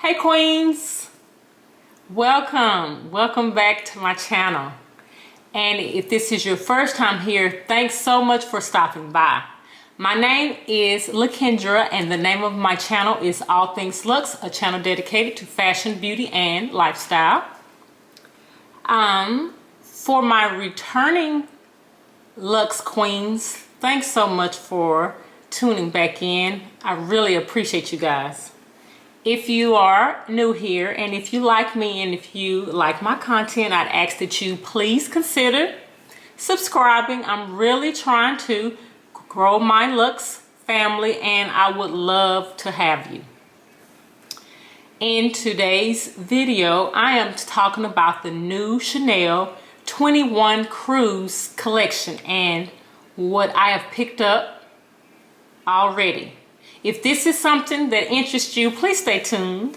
Hey queens, welcome back to my channel. And if this is your first time here, thanks so much for stopping by. My name is LaKendra and the name of my channel is All Things Lux, a channel dedicated to fashion, beauty, and lifestyle. For my returning Lux queens, thanks so much for tuning back in. I really appreciate you guys. If you are new here and if you like me and if you like my content, I'd ask that you please consider subscribing. I'm really trying to grow my Lux family and I would love to have you. In today's video, I am talking about the new Chanel 21 Cruise collection and what I have picked up already. If this is something that interests you, please stay tuned.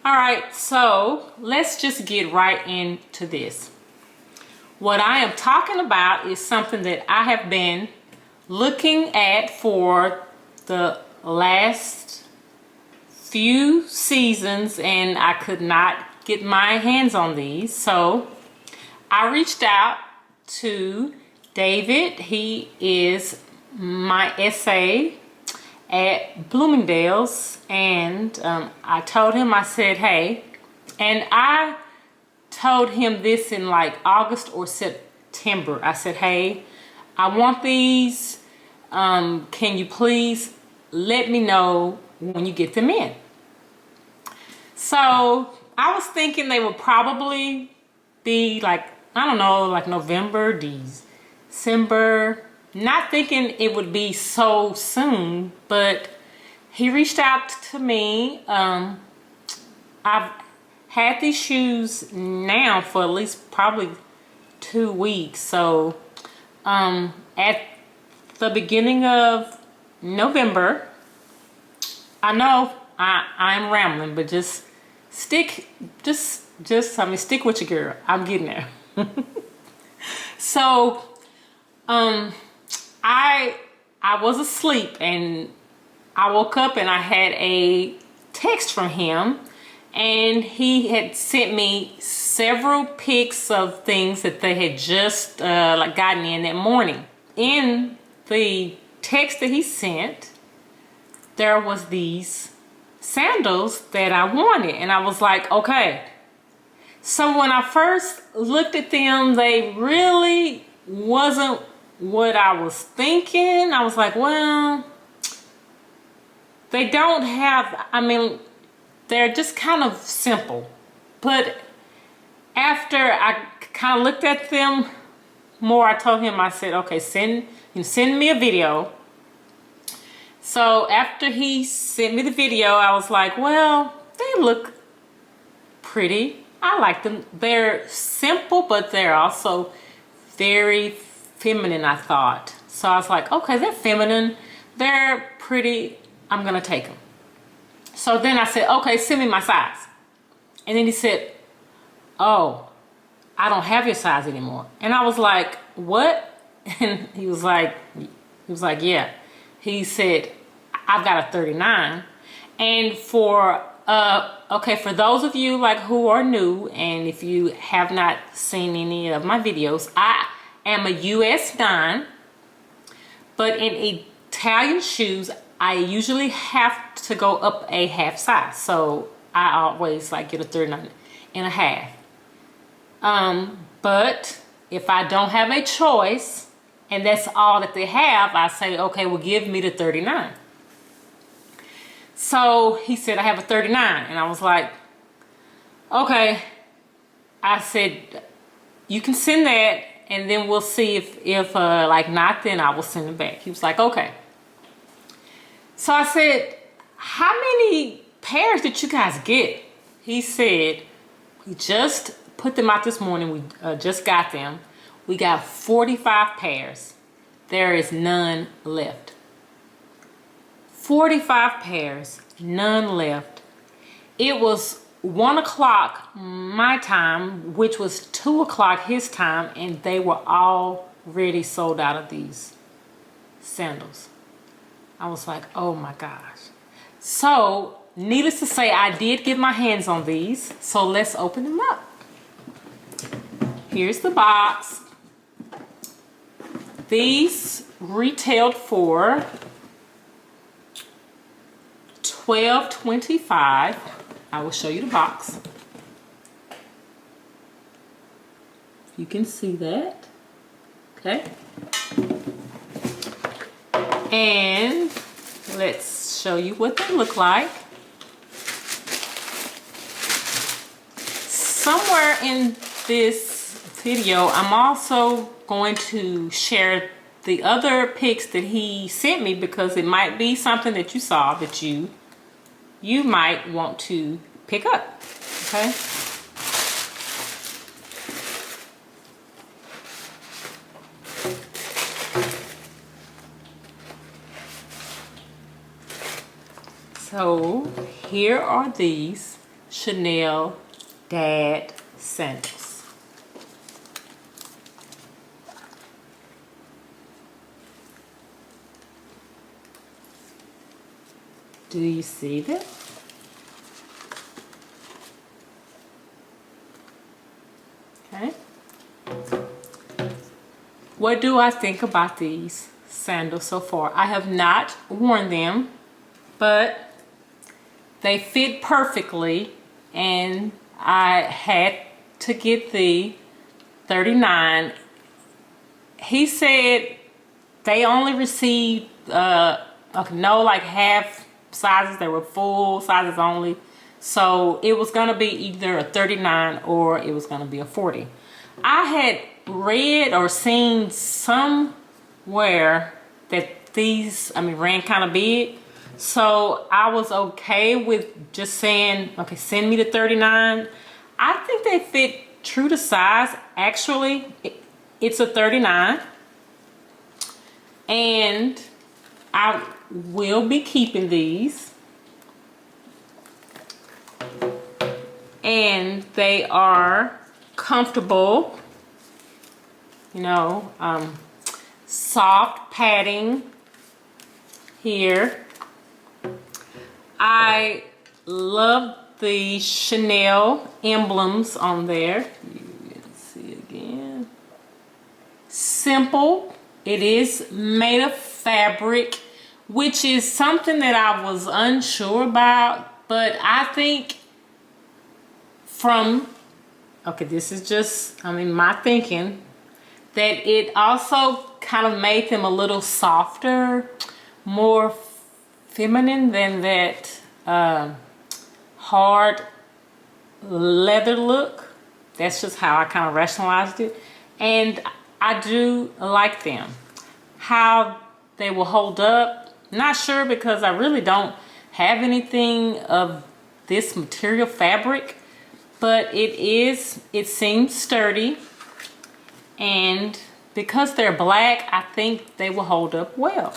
Alright, so let's just get right into this. What I am talking about is something that I have been looking at for the last few seasons and I could not get my hands on these. So I reached out to David. He is my SA at Bloomingdale's and I told him, I said, hey, and I told him this in like August or September. I said, hey, I want these. Can you please let me know when you get them in? So I was thinking they would probably be like, I don't know, like November, December. Not thinking it would be so soon, but he reached out to me. I've had these shoes now for at least probably 2 weeks. So at the beginning of November, I know I'm rambling, but just stick with your girl. I'm getting there. So I was asleep and I woke up and I had a text from him and he had sent me several pics of things that they had just like gotten in that morning. In the text that he sent, there was these sandals that I wanted and I was like, okay. So when I first looked at them, they really wasn't what I was thinking. I was like, well, they don't have, I mean, they're just kind of simple. But after I kind of looked at them more, I told him, I said, okay, send me a video. So after he sent me the video, I was like, well, they look pretty. I like them. They're simple, but they're also very feminine, I thought. So I was like, okay, they're feminine, they're pretty, I'm gonna take them. So then I said, okay, send me my size. And then he said, oh, I don't have your size anymore. And I was like, what? And he was like, yeah. He said, I've got a 39. And for okay, for those of you like who are new and if you have not seen any of my videos, I am a US 9, but in Italian shoes I usually have to go up a half size, so I always like get a 39 and a half. But if I don't have a choice and that's all that they have, I say, okay, well, give me the 39. So he said, I have a 39, and I was like, okay. I said, you can send that and then we'll see if like not, then I will send them back. He was like, okay. So I said, how many pairs did you guys get? He said, we just put them out this morning. We just got them. We got 45 pairs. There is none left. 45 pairs, none left. It was 1 o'clock my time, which was 2 o'clock his time, and they were already sold out of these sandals. I was like, oh my gosh. So, needless to say, I did get my hands on these. So let's open them up. Here's the box. These retailed for $12.25. I will show you the box. You can see that. Okay. And let's show you what they look like. Somewhere in this video, I'm also going to share the other pics that he sent me, because it might be something that you saw that you might want to pick up. Okay. So here are these Chanel Dad sandals. Do you see them? Okay. What do I think about these sandals so far? I have not worn them, but they fit perfectly, and I had to get the 39. He said they only received no like half sizes. They were full sizes only. So it was gonna be either a 39 or it was gonna be a 40. I had read or seen somewhere that these, ran kind of big. So I was okay with just saying, okay, send me the 39. I think they fit true to size. Actually, it's a 39. And I will be keeping these. And they are comfortable, soft padding here. I love the Chanel emblems on there. You can see again. Simple. It is made of fabric, which is something that I was unsure about, but I think this is just, my thinking, that it also kind of made them a little softer, more feminine than that hard leather look. That's just how I kind of rationalized it. And I do like them. How they will hold up, not sure, because I really don't have anything of this material fabric. But it seems sturdy, and because they're black, I think they will hold up well.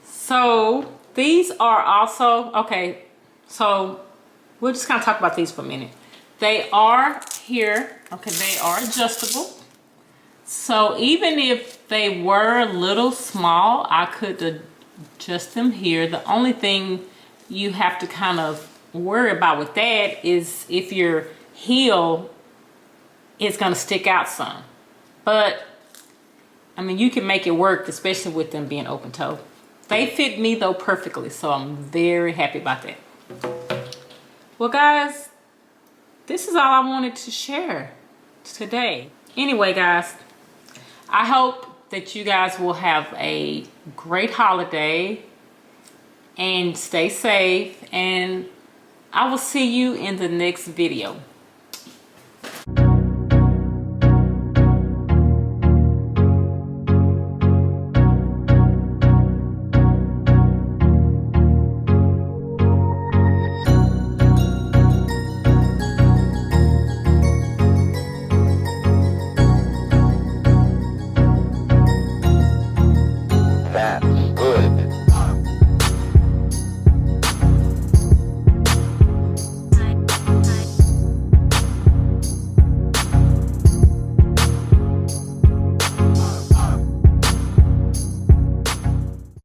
So these are also, okay, so we'll just kind of talk about these for a minute. They are here, okay, they are adjustable. So even if they were a little small, I could adjust them here. The only thing you have to kind of worry about with that is if your heel is going to stick out some. But you can make it work, especially with them being open toe. They fit me though perfectly, so I'm very happy about that. Well guys, this is all I wanted to share today. Anyway guys, I hope that you guys will have a great holiday and stay safe, and I will see you in the next video.